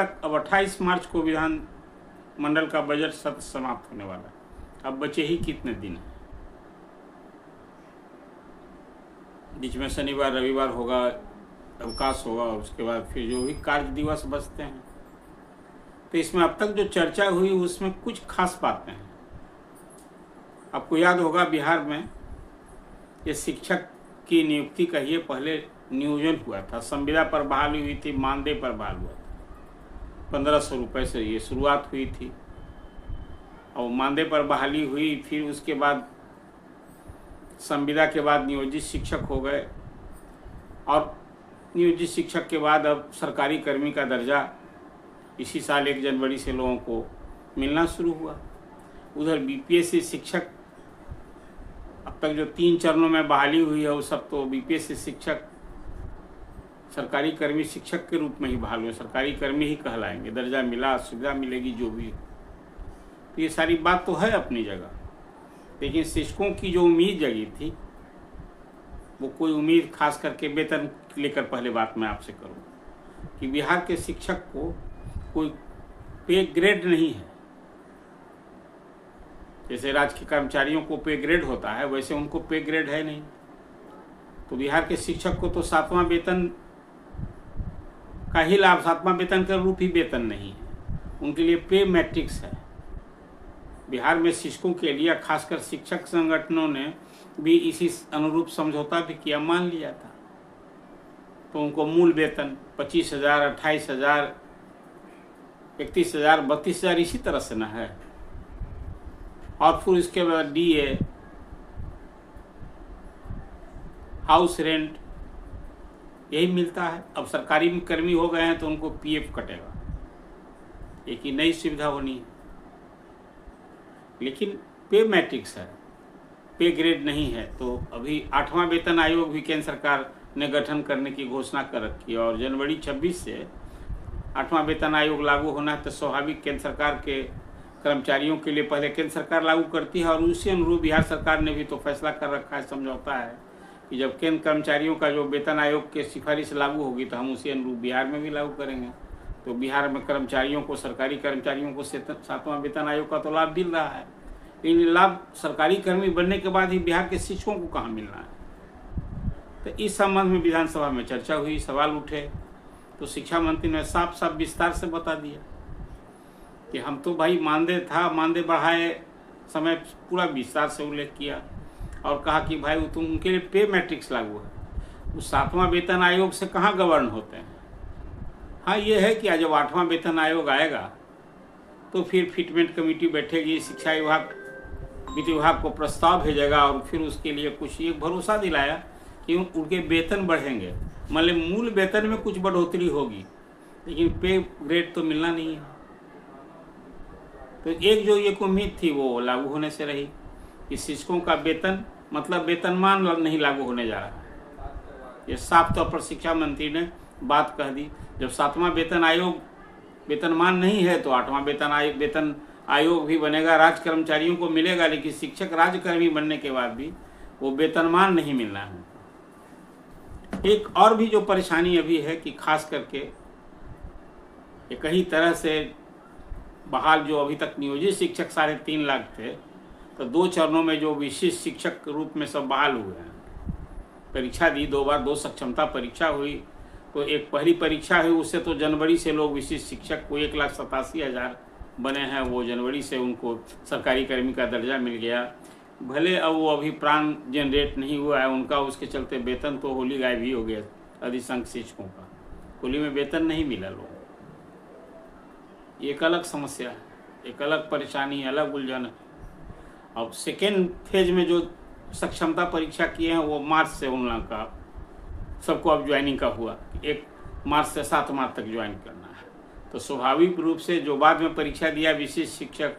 अब 28 मार्च को विधान मंडल का बजट सत्र समाप्त होने वाला है। अब बचे ही कितने दिन हैं? बीच में शनिवार रविवार होगा, अवकाश होगा, उसके बाद फिर जो भी कार्य दिवस बचते हैं। तो इसमें अब तक जो चर्चा हुई उसमें कुछ खास बातें हैं। आपको याद होगा बिहार में ये शिक्षक की नियुक्ति कहिए पहले नियोजन हुआ था, संविदा पर बहाली हुई थी, मानदेय पर बहाल हुआ था। 1500 रुपये से ये शुरुआत हुई थी और मानदेय पर बहाली हुई। फिर उसके बाद संविदा के बाद नियोजित शिक्षक हो गए और नियोजित शिक्षक के बाद अब सरकारी कर्मी का दर्जा इसी साल 1 जनवरी से लोगों को मिलना शुरू हुआ। उधर बीपीएससी शिक्षक अब तक जो 3 चरणों में बहाली हुई है वो सब तो बीपीएससी शिक्षक सरकारी कर्मी शिक्षक के रूप में ही बहाल हुए, सरकारी कर्मी ही कहलाएंगे, दर्जा मिला, सुविधा मिलेगी, जो भी। तो ये सारी बात तो है अपनी जगह, लेकिन शिक्षकों की जो उम्मीद जगी थी वो कोई उम्मीद खास करके वेतन लेकर पहले बात मैं आपसे करूँ कि बिहार के शिक्षक को कोई पे ग्रेड नहीं है। जैसे राज्य के कर्मचारियों को पे ग्रेड होता है वैसे उनको पे ग्रेड है नहीं। तो बिहार के शिक्षक को तो 7वां वेतन का ही लाभ, 7वां वेतन का रूप ही वेतन नहीं है, उनके लिए पे मैट्रिक्स है। बिहार में शिक्षकों के लिए खासकर शिक्षक संगठनों ने भी इसी अनुरूप समझौता भी किया, मान लिया था। तो उनको मूल वेतन 25,000, 28,000, 31,000, 32,000 इसी तरह से ना है। और फिर इसके बाद डीए, हाउस रेंट, यही मिलता है। अब सरकारी कर्मी हो गए हैं तो उनको पीएफ कटेगा, एक ही नई सुविधा होनी है। लेकिन पे मैट्रिक्स है, पे ग्रेड नहीं है। तो अभी 8वां वेतन आयोग भी केंद्र सरकार ने गठन करने की घोषणा कर रखी है और जनवरी 26 से 8वां वेतन आयोग लागू होना है। तो स्वाभाविक केंद्र सरकार के कर्मचारियों के लिए पहले केंद्र सरकार लागू करती है और उसी अनुरूप बिहार सरकार ने भी तो फैसला कर रखा है, समझौता है कि जब केंद्र कर्मचारियों का जो वेतन आयोग के सिफारिश लागू होगी तो हम उसी अनुरूप बिहार में भी लागू करेंगे। तो बिहार में कर्मचारियों को, सरकारी कर्मचारियों को 7वां वेतन आयोग का तो लाभ मिल रहा है, लेकिन लाभ सरकारी कर्मी बनने के बाद ही बिहार के शिक्षकों को कहाँ मिलना है। तो इस संबंध में विधानसभा में चर्चा हुई, सवाल उठे। तो शिक्षा मंत्री ने साफ साफ विस्तार से बता दिया कि हम तो भाई मानदेय था, मानदेय बढ़ाए समय पूरा विस्तार से उल्लेख किया और कहा कि भाई तुम उनके लिए पे मैट्रिक्स लागू है, वो 7वां वेतन आयोग से कहाँ गवर्न होते हैं। हाँ, ये है कि जब 8वां वेतन आयोग आएगा तो फिर फिटमेंट कमेटी बैठेगी, शिक्षा विभाग, वित्त विभाग को प्रस्ताव भेजेगा और फिर उसके लिए कुछ एक भरोसा दिलाया कि उनके वेतन बढ़ेंगे, मतलब मूल वेतन में कुछ बढ़ोतरी होगी, लेकिन पे ग्रेड तो मिलना नहीं है। तो एक जो एक उम्मीद थी वो लागू होने से रही कि शिक्षकों का वेतन मतलब वेतनमान नहीं लागू होने जा रहा है। ये साफ तौर पर शिक्षा मंत्री ने बात कह दी। जब 7वां वेतन आयोग वेतनमान नहीं है तो 8वां वेतन आयोग भी बनेगा, राज्य कर्मचारियों को मिलेगा, लेकिन शिक्षक राज्यकर्मी बनने के बाद भी वो वेतनमान नहीं मिलना है। एक और भी जो परेशानी अभी है कि खास करके कई तरह से बहाल जो अभी तक नियोजित शिक्षक 3.5 लाख थे, तो 2 चरणों में जो विशिष्ट शिक्षक के रूप में सब बहाल हुए हैं। परीक्षा दी 2 बार, 2 सक्षमता परीक्षा हुई। तो एक पहली परीक्षा हुई, उससे तो जनवरी से लोग विशिष्ट शिक्षक को 1,87,000 बने हैं, वो जनवरी से उनको सरकारी कर्मी का दर्जा मिल गया। भले अब वो अभी प्राण जनरेट नहीं हुआ है उनका, उसके चलते वेतन तो होली गायब ही हो गया अधिसंख्य शिक्षकों का, होली में वेतन नहीं मिला लोगों को। एक अलग समस्या है, एक अलग परेशानी, अलग उलझन है। अब सेकेंड फेज में जो सक्षमता परीक्षा किए हैं वो मार्च से उन लोगों का सबको अब ज्वाइनिंग का हुआ, 1 मार्च से 7 मार्च तक ज्वाइन करना है। तो स्वाभाविक रूप से जो बाद में परीक्षा दिया विशिष्ट शिक्षक,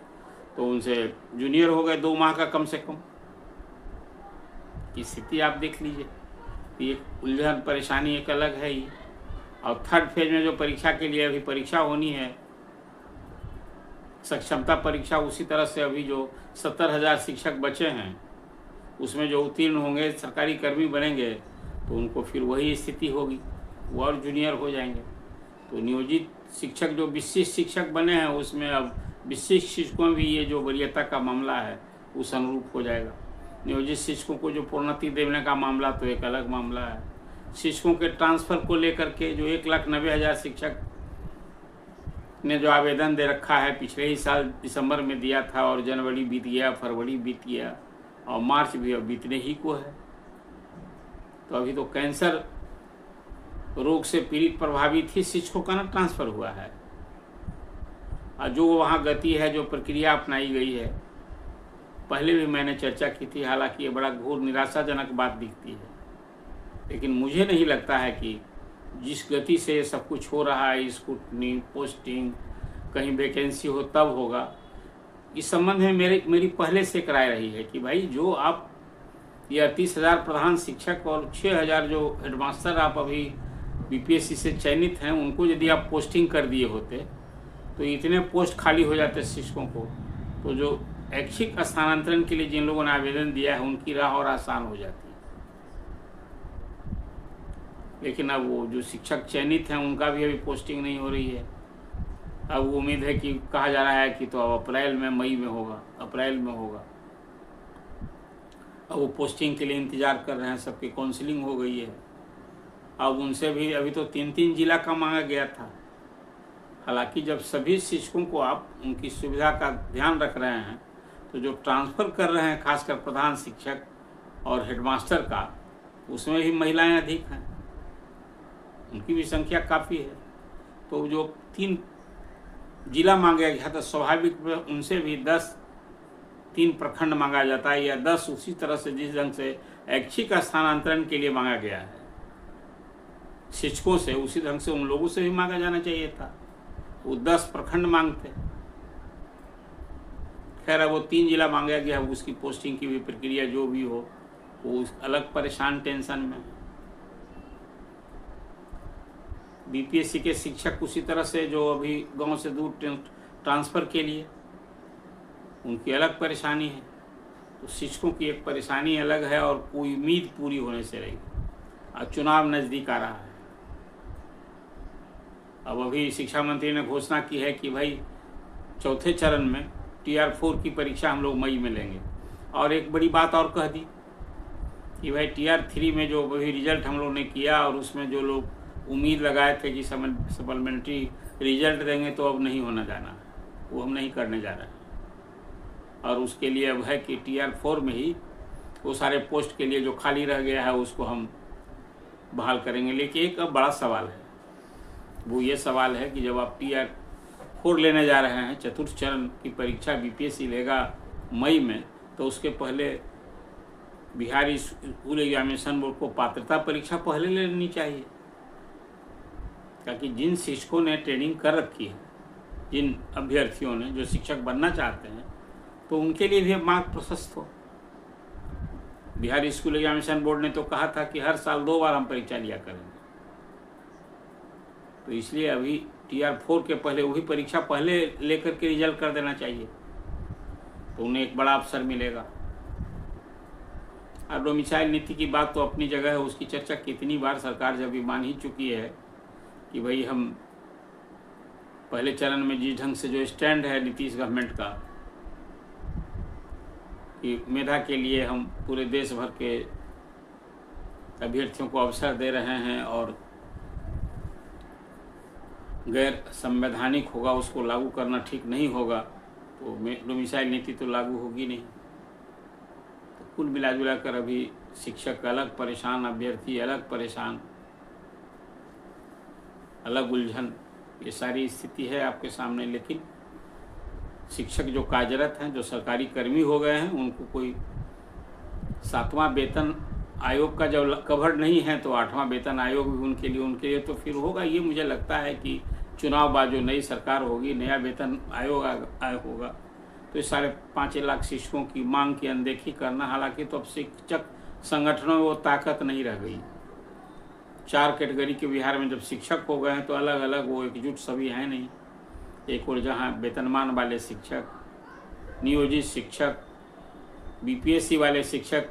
तो उनसे जूनियर हो गए 2 माह का कम से कम की स्थिति आप देख लीजिए। ये उलझन परेशानी एक अलग है ही। और थर्ड फेज में जो परीक्षा के लिए अभी परीक्षा होनी है, सक्षमता परीक्षा, उसी तरह से अभी जो 70,000 शिक्षक बचे हैं उसमें जो उत्तीर्ण होंगे, सरकारी कर्मी बनेंगे, तो उनको फिर वही स्थिति होगी, वो और जूनियर हो जाएंगे। तो नियोजित शिक्षक जो विशिष्ट शिक्षक बने हैं उसमें अब विशिष्ट शिक्षकों भी ये जो वरीयता का मामला है उस अनुरूप हो जाएगा। नियोजित शिक्षकों को जो प्रोन्नति देने का मामला तो एक अलग मामला है। शिक्षकों के ट्रांसफ़र को लेकर के जो 1,90,000 शिक्षक ने जो आवेदन दे रखा है, पिछले ही साल दिसंबर में दिया था और जनवरी बीत गया, फरवरी बीत गया और मार्च भी अब बीतने ही को है। तो अभी तो कैंसर रोग से पीड़ित प्रभावित ही शिक्षकों का ना ट्रांसफ़र हुआ है। और जो वहाँ गति है, जो प्रक्रिया अपनाई गई है, पहले भी मैंने चर्चा की थी, हालांकि ये बड़ा घोर निराशाजनक बात दिखती है। लेकिन मुझे नहीं लगता है कि जिस गति से ये सब कुछ हो रहा है, स्क्रूटनी, पोस्टिंग, कहीं वैकेंसी हो तब होगा। इस संबंध में मेरी पहले से एक राय रही है कि भाई जो आप ये 38,000 प्रधान शिक्षक और 6,000 जो हेडमास्टर आप अभी बीपीएससी से चयनित हैं, उनको यदि आप पोस्टिंग कर दिए होते तो इतने पोस्ट खाली हो जाते शिक्षकों को, तो जो ऐच्छिक स्थानांतरण के लिए जिन लोगों ने आवेदन दिया है उनकी राह और आसान हो जाती। लेकिन अब वो जो शिक्षक चयनित हैं उनका भी अभी पोस्टिंग नहीं हो रही है। अब उम्मीद है कि कहा जा रहा है कि तो अब अप्रैल में, मई में होगा, अप्रैल में होगा। अब वो पोस्टिंग के लिए इंतज़ार कर रहे हैं, सबकी काउंसलिंग हो गई है। अब उनसे भी अभी तो 3-3 जिला का मांगा गया था। हालांकि जब सभी शिक्षकों को आप उनकी सुविधा का ध्यान रख रहे हैं तो जो ट्रांसफ़र कर रहे हैं, खासकर प्रधान शिक्षक और हेडमास्टर का, उसमें भी महिलाएं अधिक हैं, उनकी भी संख्या काफ़ी है। तो जो 3 जिला मांगा गया तो स्वाभाविक उनसे भी 3 प्रखंड मांगा जाता है, या 10 उसी तरह से जिस ढंग से ऐच्छिक स्थानांतरण के लिए मांगा गया है शिक्षकों से, उसी ढंग से उन लोगों से भी मांगा जाना चाहिए था। वो 10 प्रखंड मांगते। खैर वो 3 जिला मांगा गया, उसकी पोस्टिंग की भी प्रक्रिया जो भी हो वो अलग परेशान टेंशन में। बीपीएससी के शिक्षक उसी तरह से जो अभी गांव से दूर ट्रांसफ़र के लिए, उनकी अलग परेशानी है। तो शिक्षकों की एक परेशानी अलग है और कोई उम्मीद पूरी होने से रही। अब चुनाव नज़दीक आ रहा है। अब अभी शिक्षा मंत्री ने घोषणा की है कि भाई चौथे चरण में TR4 की परीक्षा हम लोग मई में लेंगे। और एक बड़ी बात और कह दी कि भाई TR3 में जो अभी रिजल्ट हम लोग ने किया और उसमें जो लोग उम्मीद लगाए थे कि सप्लीमेंट्री रिजल्ट देंगे, तो अब नहीं होना जाना, वो हम नहीं करने जा रहे हैं। और उसके लिए अब है कि TR4 में ही वो सारे पोस्ट के लिए जो खाली रह गया है उसको हम बहाल करेंगे। लेकिन एक अब बड़ा सवाल है, वो ये सवाल है कि जब आप TR4 लेने जा रहे हैं, चतुर्थ चरण की परीक्षा बीपीएससी लेगा मई में, तो उसके पहले बिहार स्कूल एग्जामिनेशन बोर्ड को पात्रता परीक्षा पहले लेनी चाहिए, ताकि जिन शिक्षकों ने ट्रेनिंग कर रखी है, जिन अभ्यर्थियों ने जो शिक्षक बनना चाहते हैं, तो उनके लिए भी मार्ग प्रशस्त हो। बिहार स्कूल एग्जामिनेशन बोर्ड ने तो कहा था कि हर साल 2 बार हम परीक्षा लिया करेंगे। तो इसलिए अभी TR4 के पहले वही परीक्षा पहले लेकर के रिजल्ट कर देना चाहिए, तो उन्हें एक बड़ा अवसर मिलेगा। और डोमिसाइल नीति की बात तो अपनी जगह है, उसकी चर्चा कितनी बार सरकार जब भी मान ही चुकी है कि भाई हम पहले चरण में जिस ढंग से जो स्टैंड है नीतीश गवर्नमेंट का कि मेधा के लिए हम पूरे देश भर के अभ्यर्थियों को अवसर दे रहे हैं और गैर संवैधानिक होगा, उसको लागू करना ठीक नहीं होगा, तो डोमिसाइल नीति तो लागू होगी नहीं। तो कुल मिला जुला कर अभी शिक्षक अलग परेशान, अभ्यर्थी अलग परेशान, अलग उलझन, ये सारी स्थिति है आपके सामने। लेकिन शिक्षक जो कार्यरत हैं, जो सरकारी कर्मी हो गए हैं, उनको कोई 7वां वेतन आयोग का जब कवर नहीं है तो 8वां वेतन आयोग भी उनके लिए तो फिर होगा। ये मुझे लगता है कि चुनाव बाद जो नई सरकार होगी, नया वेतन आयोग होगा, तो इस 5.5 लाख शिक्षकों की मांग की अनदेखी करना, हालांकि तो अब शिक्षक संगठनों में वो ताकत नहीं रह गई। 4 कैटेगरी के बिहार में जब शिक्षक हो गए हैं तो अलग अलग वो एकजुट सभी हैं नहीं। एक और जहाँ वेतनमान वाले शिक्षक, नियोजित शिक्षक, बीपीएससी वाले शिक्षक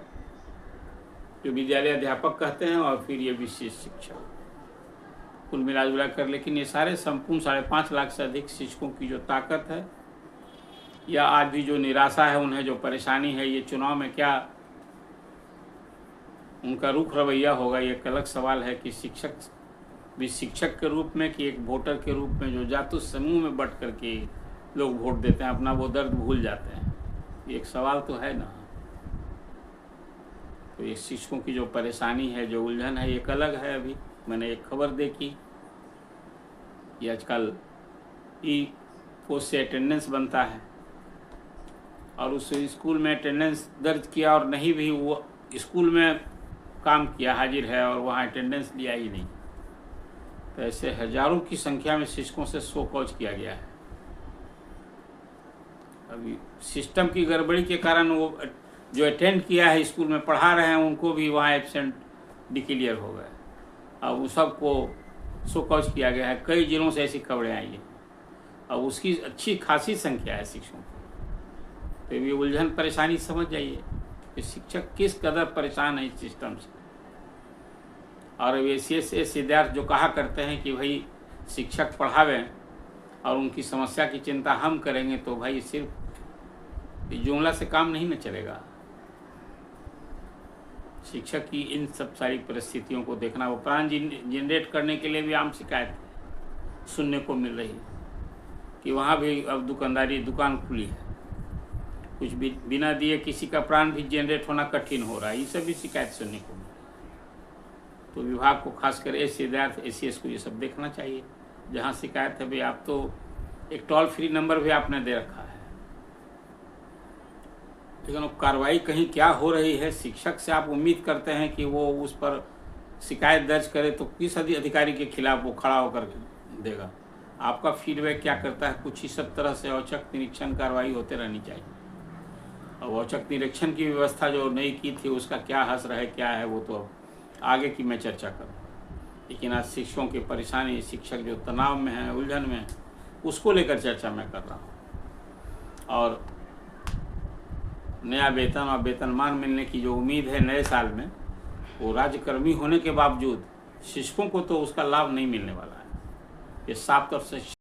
जो विद्यालय अध्यापक कहते हैं, और फिर ये विशेष शिक्षक। कुल मिला जुला कर। लेकिन ये सारे संपूर्ण 5.5 लाख से अधिक शिक्षकों की जो ताकत है या आज भी जो निराशा है, उन्हें जो परेशानी है, ये चुनाव में क्या उनका रुख रवैया होगा, ये एक अलग सवाल है कि शिक्षक भी शिक्षक के रूप में कि एक वोटर के रूप में जो जाति समूह में बट करके लोग वोट देते हैं, अपना वो दर्द भूल जाते हैं। ये एक सवाल तो है ना। तो ये शिक्षकों की जो परेशानी है, जो उलझन है, एक अलग है। अभी मैंने एक खबर देखी कि आजकल ई-पोस्ट से अटेंडेंस बनता है और उस स्कूल में अटेंडेंस दर्ज किया और नहीं भी वो स्कूल में काम किया, हाजिर है, और वहाँ अटेंडेंस लिया ही नहीं। तो ऐसे हजारों की संख्या में शिक्षकों से शो कॉज किया गया है। अभी सिस्टम की गड़बड़ी के कारण वो जो अटेंड किया है, स्कूल में पढ़ा रहे हैं, उनको भी वहाँ एब्सेंट डिक्लेयर हो गए। अब उस सबको शो कॉज किया गया है। कई जिलों से ऐसी खबरें आई हैं। अब उसकी अच्छी खासी संख्या है शिक्षकों की। तो ये उलझन परेशानी समझ जाइए कि शिक्षक किस कदर परेशान है इस सिस्टम से। और वे ऐसे विद्यार्थी जो कहा करते हैं कि भाई शिक्षक पढ़ावें और उनकी समस्या की चिंता हम करेंगे, तो भाई सिर्फ जुमला से काम नहीं न चलेगा। शिक्षक की इन सब सारी परिस्थितियों को देखना, वो प्राण जनरेट करने के लिए भी आम शिकायत सुनने को मिल रही है कि वहाँ भी अब दुकान खुली है, कुछ भी बिना दिए किसी का प्राण भी जनरेट होना कठिन हो रहा है। ये सब भी शिकायत सुनने को मिल रही है। तो विभाग को खासकर ACS को ये सब देखना चाहिए। जहाँ शिकायत है भाई, आप तो एक टोल फ्री नंबर भी आपने दे रखा है, लेकिन अब कार्रवाई कहीं क्या हो रही है। शिक्षक से आप उम्मीद करते हैं कि वो उस पर शिकायत दर्ज करे, तो किस अधिकारी के खिलाफ वो खड़ा होकर देगा? आपका फीडबैक क्या करता है? कुछ इस तरह से औचक निरीक्षण कार्रवाई होते रहनी चाहिए। और औचक निरीक्षण की व्यवस्था जो नहीं की थी, उसका क्या असर है, क्या है, वो तो अब आगे की मैं चर्चा करूँ। लेकिन आज शिक्षकों की परेशानी, शिक्षक जो तनाव में है, उलझन में, उसको लेकर चर्चा मैं कर रहा हूँ। और नया वेतन और वेतनमान मिलने की जो उम्मीद है नए साल में, वो राज्यकर्मी होने के बावजूद शिक्षकों को तो उसका लाभ नहीं मिलने वाला है। ये साफ तौर से